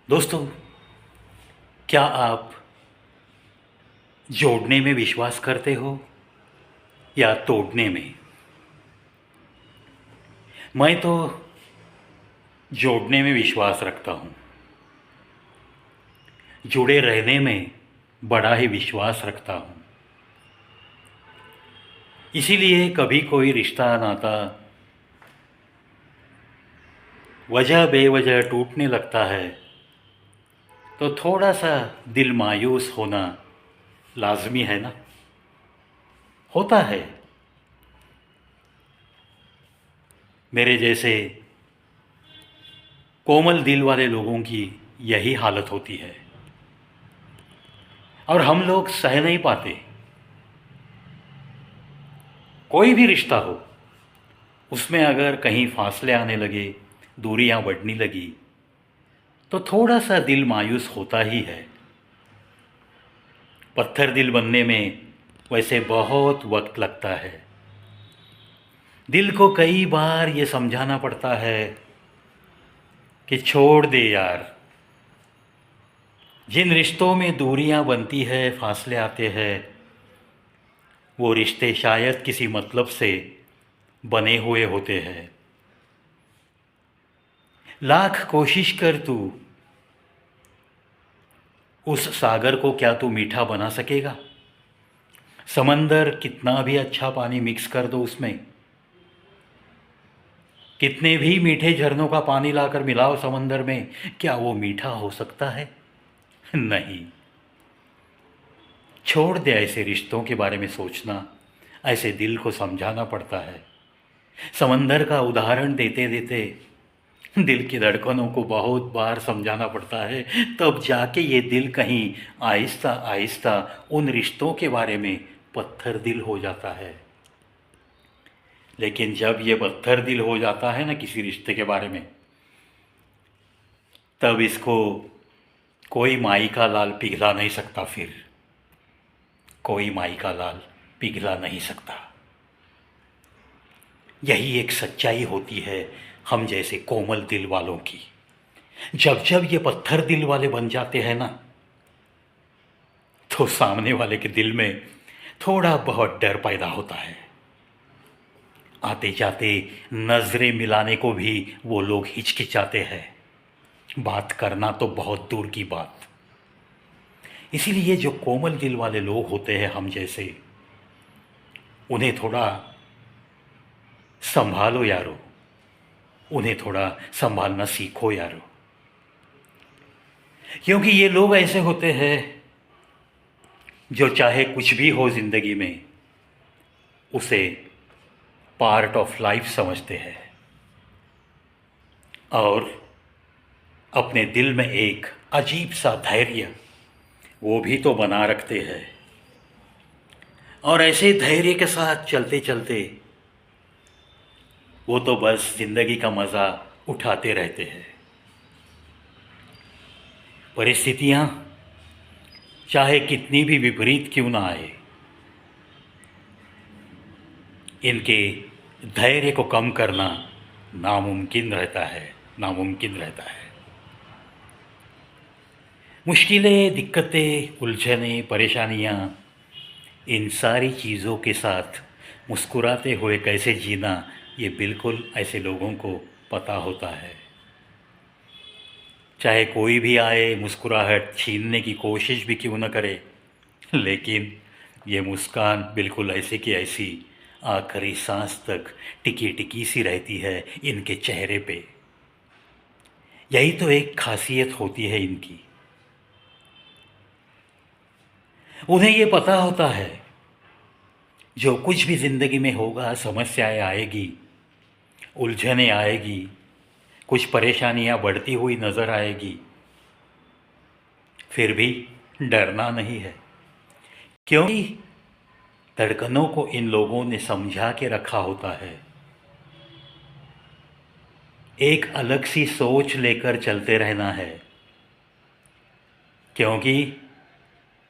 दोस्तों, क्या आप जोड़ने में विश्वास करते हो या तोड़ने में? मैं तो जोड़ने में विश्वास रखता हूँ। जुड़े रहने में बड़ा ही विश्वास रखता हूँ। इसीलिए कभी कोई रिश्ता नाता वजह बेवजह टूटने लगता है तो थोड़ा सा दिल मायूस होना लाजमी है ना। होता है। मेरे जैसे कोमल दिल वाले लोगों की यही हालत होती है और हम लोग सह नहीं पाते। कोई भी रिश्ता हो, उसमें अगर कहीं फासले आने लगे, दूरियां बढ़ने लगी, तो थोड़ा सा दिल मायूस होता ही है। पत्थर दिल बनने में वैसे बहुत वक्त लगता है। दिल को कई बार ये समझाना पड़ता है कि छोड़ दे यार। जिन रिश्तों में दूरियां बनती है, फासले आते हैं, वो रिश्ते शायद किसी मतलब से बने हुए होते हैं। लाख कोशिश कर तू, उस सागर को क्या तू मीठा बना सकेगा? समंदर कितना भी अच्छा पानी मिक्स कर दो उसमें, कितने भी मीठे झरनों का पानी लाकर मिलाओ समंदर में, क्या वो मीठा हो सकता है? नहीं। छोड़ दे ऐसे रिश्तों के बारे में सोचना। ऐसे दिल को समझाना पड़ता है। समंदर का उदाहरण देते देते दिल की धड़कनों को बहुत बार समझाना पड़ता है, तब जाके ये दिल कहीं आहिस्ता आहिस्ता उन रिश्तों के बारे में पत्थर दिल हो जाता है। लेकिन जब ये पत्थर दिल हो जाता है ना किसी रिश्ते के बारे में, तब इसको कोई माई का लाल पिघला नहीं सकता। फिर कोई माई का लाल पिघला नहीं सकता। यही एक सच्चाई होती है हम जैसे कोमल दिल वालों की। जब जब ये पत्थर दिल वाले बन जाते हैं ना, तो सामने वाले के दिल में थोड़ा बहुत डर पैदा होता है। आते जाते नजरें मिलाने को भी वो लोग हिचकिचाते हैं, बात करना तो बहुत दूर की बात। इसीलिए जो कोमल दिल वाले लोग होते हैं हम जैसे, उन्हें थोड़ा संभालो यारो। उन्हें थोड़ा संभालना सीखो यारो। क्योंकि ये लोग ऐसे होते हैं जो चाहे कुछ भी हो जिंदगी में, उसे पार्ट ऑफ लाइफ समझते हैं और अपने दिल में एक अजीब सा धैर्य वो भी तो बना रखते हैं। और ऐसे धैर्य के साथ चलते चलते वो तो बस जिंदगी का मज़ा उठाते रहते हैं। परिस्थितियाँ चाहे कितनी भी विपरीत क्यों ना आए, इनके धैर्य को कम करना नामुमकिन रहता है, नामुमकिन रहता है। मुश्किलें, दिक्कतें, उलझनें, परेशानियाँ, इन सारी चीज़ों के साथ मुस्कुराते हुए कैसे जीना, ये बिल्कुल ऐसे लोगों को पता होता है। चाहे कोई भी आए मुस्कुराहट छीनने की कोशिश भी क्यों न करे, लेकिन ये मुस्कान बिल्कुल ऐसे की ऐसी आखिरी सांस तक टिकी टिकी सी रहती है इनके चेहरे पे। यही तो एक खासियत होती है इनकी। उन्हें ये पता होता है जो कुछ भी ज़िंदगी में होगा, समस्याएं आएगी, उलझनें आएगी, कुछ परेशानियां बढ़ती हुई नज़र आएगी, फिर भी डरना नहीं है। क्योंकि धड़कनों को इन लोगों ने समझा के रखा होता है। एक अलग सी सोच लेकर चलते रहना है, क्योंकि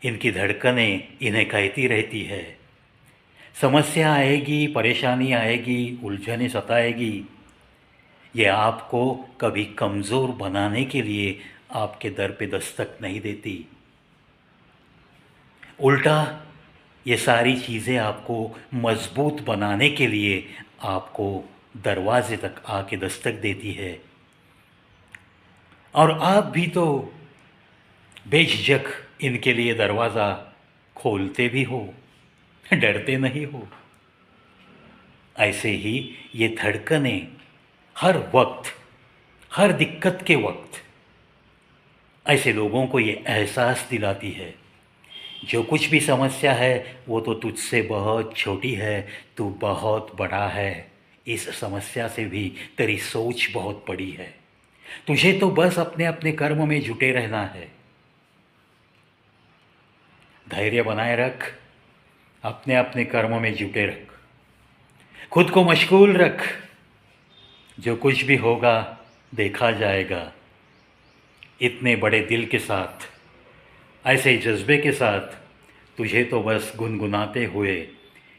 इनकी धड़कनें इन्हें कहती रहती है, समस्या आएगी, परेशानी आएगी, उलझनें सताएगी, ये आपको कभी कमज़ोर बनाने के लिए आपके दर पे दस्तक नहीं देती। उल्टा ये सारी चीज़ें आपको मजबूत बनाने के लिए आपको दरवाजे तक आके दस्तक देती है। और आप भी तो बेझिझक इनके लिए दरवाज़ा खोलते भी हो, डरते नहीं हो। ऐसे ही ये धड़कनें हर वक्त, हर दिक्कत के वक्त ऐसे लोगों को ये एहसास दिलाती है, जो कुछ भी समस्या है वो तो तुझसे बहुत छोटी है, तू बहुत बड़ा है। इस समस्या से भी तेरी सोच बहुत बड़ी है। तुझे तो बस अपने अपने कर्म में जुटे रहना है। धैर्य बनाए रख, अपने अपने कर्म में जुटे रख, खुद को मशगूल रख। जो कुछ भी होगा देखा जाएगा। इतने बड़े दिल के साथ, ऐसे जज्बे के साथ तुझे तो बस गुनगुनाते हुए,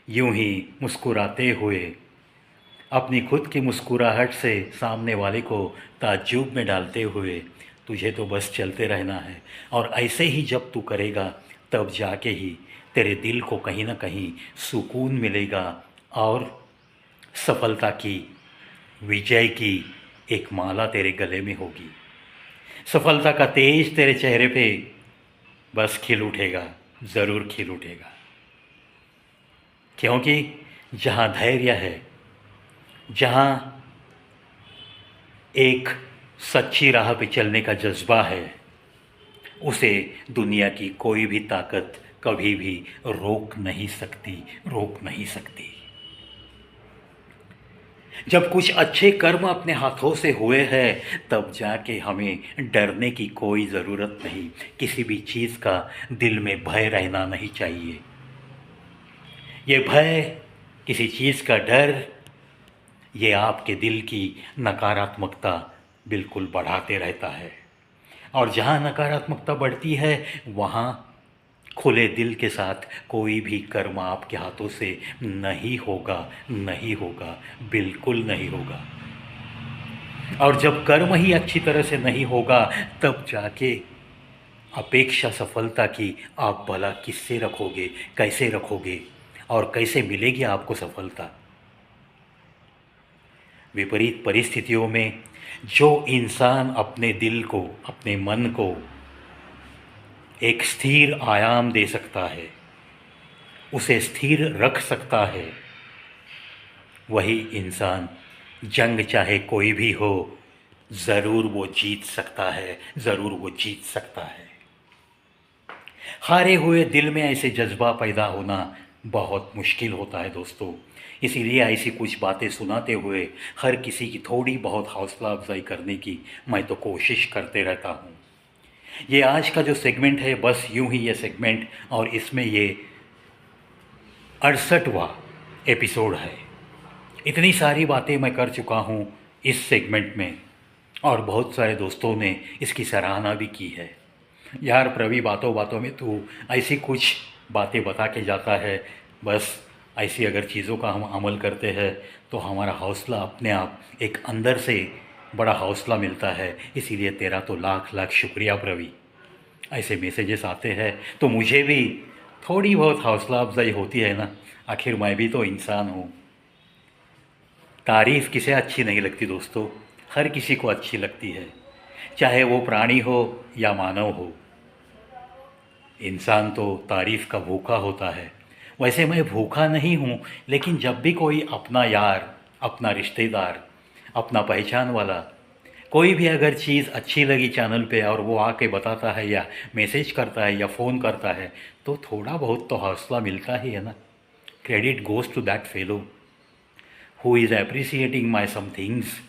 यूं ही मुस्कुराते हुए, अपनी खुद की मुस्कुराहट से सामने वाले को ताज्जुब में डालते हुए तुझे तो बस चलते रहना है। और ऐसे ही जब तू करेगा तब जाके ही तेरे दिल को कहीं ना कहीं सुकून मिलेगा और सफलता की, विजय की एक माला तेरे गले में होगी। सफलता का तेज तेरे चेहरे पे बस खिल उठेगा, ज़रूर खिल उठेगा। क्योंकि जहाँ धैर्य है, जहाँ एक सच्ची राह पे चलने का जज्बा है, उसे दुनिया की कोई भी ताकत कभी भी रोक नहीं सकती, रोक नहीं सकती। जब कुछ अच्छे कर्म अपने हाथों से हुए हैं तब जाके हमें डरने की कोई ज़रूरत नहीं। किसी भी चीज़ का दिल में भय रहना नहीं चाहिए। ये भय, किसी चीज़ का डर, ये आपके दिल की नकारात्मकता बिल्कुल बढ़ाते रहता है। और जहाँ नकारात्मकता बढ़ती है वहाँ खुले दिल के साथ कोई भी कर्म आपके हाथों से नहीं होगा, नहीं होगा, बिल्कुल नहीं होगा। और जब कर्म ही अच्छी तरह से नहीं होगा तब जाके अपेक्षा सफलता की आप भला किससे रखोगे, कैसे रखोगे और कैसे मिलेगी आपको सफलता। विपरीत परिस्थितियों में जो इंसान अपने दिल को, अपने मन को एक स्थिर आयाम दे सकता है, उसे स्थिर रख सकता है, वही इंसान जंग चाहे कोई भी हो ज़रूर वो जीत सकता है, ज़रूर वो जीत सकता है। हारे हुए दिल में ऐसे जज्बा पैदा होना बहुत मुश्किल होता है दोस्तों। इसीलिए ऐसी कुछ बातें सुनाते हुए हर किसी की थोड़ी बहुत हौसला अफजाई करने की मैं तो कोशिश करते रहता हूँ। ये आज का जो सेगमेंट है बस यूं ही ये सेगमेंट, और इसमें ये 68वां एपिसोड है। इतनी सारी बातें मैं कर चुका हूँ इस सेगमेंट में और बहुत सारे दोस्तों ने इसकी सराहना भी की है। यार प्रवी, बातों बातों में तू ऐसी कुछ बातें बता के जाता है, बस ऐसी अगर चीज़ों का हम अमल करते हैं तो हमारा हौसला अपने आप एक अंदर से बड़ा हौसला मिलता है। इसीलिए तेरा तो लाख लाख शुक्रिया प्रवी। ऐसे मैसेजेस आते हैं तो मुझे भी थोड़ी बहुत हौसला अफजाई होती है ना, आखिर मैं भी तो इंसान हूँ। तारीफ़ किसे अच्छी नहीं लगती दोस्तों, हर किसी को अच्छी लगती है, चाहे वो प्राणी हो या मानव हो। इंसान तो तारीफ़ का भूखा होता है। वैसे मैं भूखा नहीं हूँ, लेकिन जब भी कोई अपना यार, अपना रिश्तेदार, अपना पहचान वाला कोई भी अगर चीज़ अच्छी लगी चैनल पे और वो आके बताता है या मैसेज करता है या फ़ोन करता है तो थोड़ा बहुत तो हौसला मिलता ही है ना। Credit goes to that fellow who is appreciating my some things.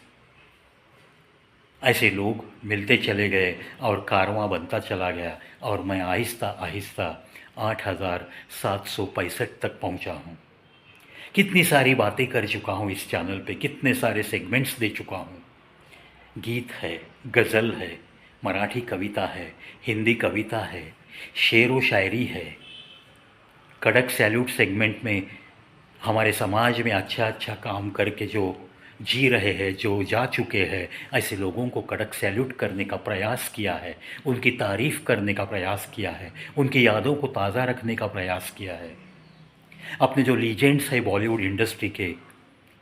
ऐसे लोग मिलते चले गए और कारवां बनता चला गया और मैं आहिस्ता आहिस्ता 8765 तक पहुंचा हूं। कितनी सारी बातें कर चुका हूं इस चैनल पे, कितने सारे सेगमेंट्स दे चुका हूं। गीत है, गज़ल है, मराठी कविता है, हिंदी कविता है, शेर व शायरी है। कड़क सैल्यूट सेगमेंट में हमारे समाज में अच्छा अच्छा काम करके जो जी रहे हैं, जो जा चुके हैं, ऐसे लोगों को कड़क सैल्यूट करने का प्रयास किया है, उनकी तारीफ़ करने का प्रयास किया है, उनकी यादों को ताज़ा रखने का प्रयास किया है। अपने जो लीजेंड्स हैं बॉलीवुड इंडस्ट्री के,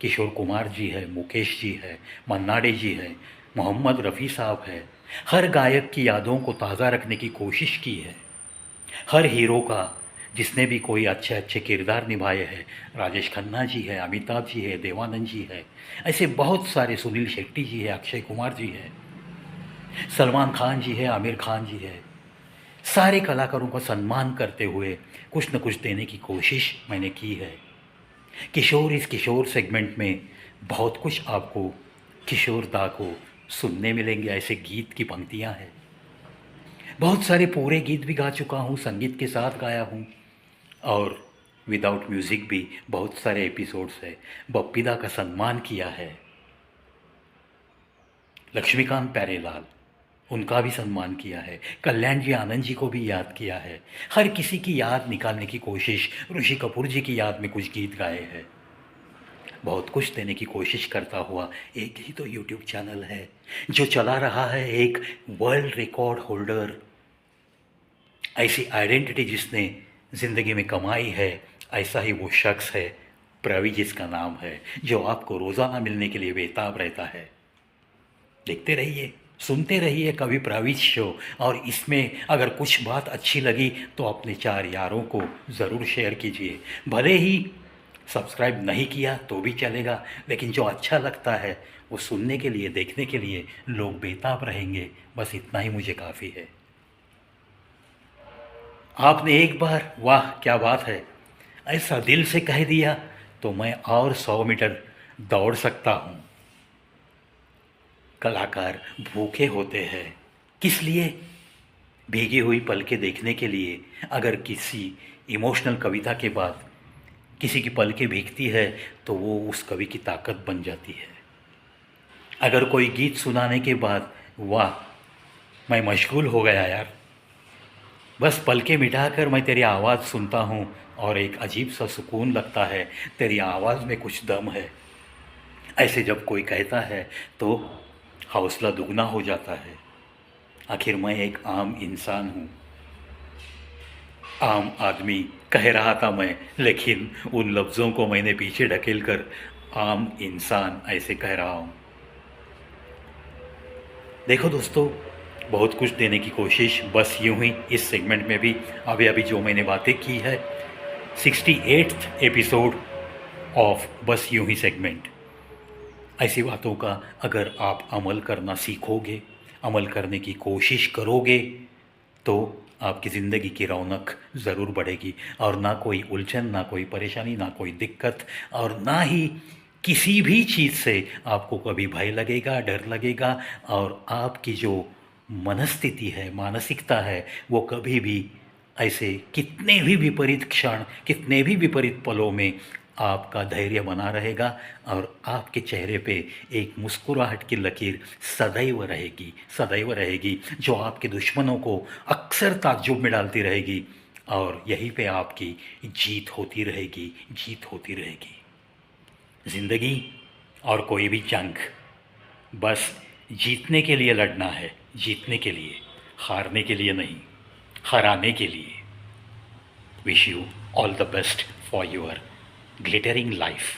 किशोर कुमार जी है, मुकेश जी है, मन्ना डे जी है, मोहम्मद रफ़ी साहब है, हर गायक की यादों को ताज़ा रखने की कोशिश की है। हर हीरो का, जिसने भी कोई अच्छे अच्छे किरदार निभाए हैं, राजेश खन्ना जी है, अमिताभ जी है, देवानंद जी है, ऐसे बहुत सारे, सुनील शेट्टी जी है, अक्षय कुमार जी है, सलमान खान जी है, आमिर खान जी है, सारे कलाकारों का सम्मान करते हुए कुछ न कुछ देने की कोशिश मैंने की है। किशोर इस किशोर सेगमेंट में बहुत कुछ आपको किशोर दा को सुनने मिलेंगे। ऐसे गीत की पंक्तियाँ हैं, बहुत सारे पूरे गीत भी गा चुका हूँ, संगीत के साथ गाया हूँ, और विदाउट म्यूज़िक भी बहुत सारे एपिसोड्स है। बप्पीदा का सम्मान किया है, लक्ष्मीकांत प्यारेलाल, उनका भी सम्मान किया है, कल्याण जी आनंद जी को भी याद किया है, हर किसी की याद निकालने की कोशिश, ऋषि कपूर जी की याद में कुछ गीत गाए हैं। बहुत कुछ देने की कोशिश करता हुआ एक ही तो यूट्यूब चैनल है जो चला रहा है एक वर्ल्ड रिकॉर्ड होल्डर, ऐसी आइडेंटिटी जिसने ज़िंदगी में कमाई है, ऐसा ही वो शख्स है, प्रवी जिसका नाम है, जो आपको रोज़ाना मिलने के लिए बेताब रहता है। देखते रहिए, सुनते रहिए कभी प्रवीज शो, और इसमें अगर कुछ बात अच्छी लगी तो अपने 4 यारों को ज़रूर शेयर कीजिए। भले ही सब्सक्राइब नहीं किया तो भी चलेगा, लेकिन जो अच्छा लगता है वो सुनने के लिए, देखने के लिए लोग बेताब रहेंगे, बस इतना ही मुझे काफ़ी है। आपने एक बार वाह क्या बात है ऐसा दिल से कह दिया तो मैं और 100 मीटर दौड़ सकता हूँ। कलाकार भूखे होते हैं, किस लिए? भीगी हुई पलकें देखने के लिए। अगर किसी इमोशनल कविता के बाद किसी की पलकें भीगती है तो वो उस कवि की ताकत बन जाती है। अगर कोई गीत सुनाने के बाद वाह मैं मशगूल हो गया यार, बस पलकें मिटाकर मैं तेरी आवाज़ सुनता हूँ और एक अजीब सा सुकून लगता है, तेरी आवाज़ में कुछ दम है, ऐसे जब कोई कहता है तो हौसला दुगना हो जाता है। आखिर मैं एक आम इंसान हूँ, आम आदमी कह रहा था मैं, लेकिन उन लफ्ज़ों को मैंने पीछे ढकेल कर आम इंसान ऐसे कह रहा हूँ। देखो दोस्तों, बहुत कुछ देने की कोशिश बस यूं ही इस सेगमेंट में भी अभी अभी जो मैंने बातें की है, 68th एपिसोड ऑफ बस यूं ही सेगमेंट। ऐसी बातों का अगर आप अमल करना सीखोगे, अमल करने की कोशिश करोगे तो आपकी ज़िंदगी की रौनक ज़रूर बढ़ेगी, और ना कोई उलझन, ना कोई परेशानी, ना कोई दिक्कत, और ना ही किसी भी चीज़ से आपको कभी भय लगेगा, डर लगेगा, और आपकी जो मनस्थिति है, मानसिकता है, वो कभी भी ऐसे कितने भी विपरीत क्षण, कितने भी विपरीत पलों में आपका धैर्य बना रहेगा, और आपके चेहरे पे एक मुस्कुराहट की लकीर सदैव रहेगी, सदैव रहेगी, जो आपके दुश्मनों को अक्सर ताज्जुब में डालती रहेगी, और यहीं पे आपकी जीत होती रहेगी, जीत होती रहेगी। ज़िंदगी और कोई भी जंग बस जीतने के लिए लड़ना है, जीतने के लिए, हारने के लिए नहीं, हराने के लिए। Wish you all the best for your glittering life.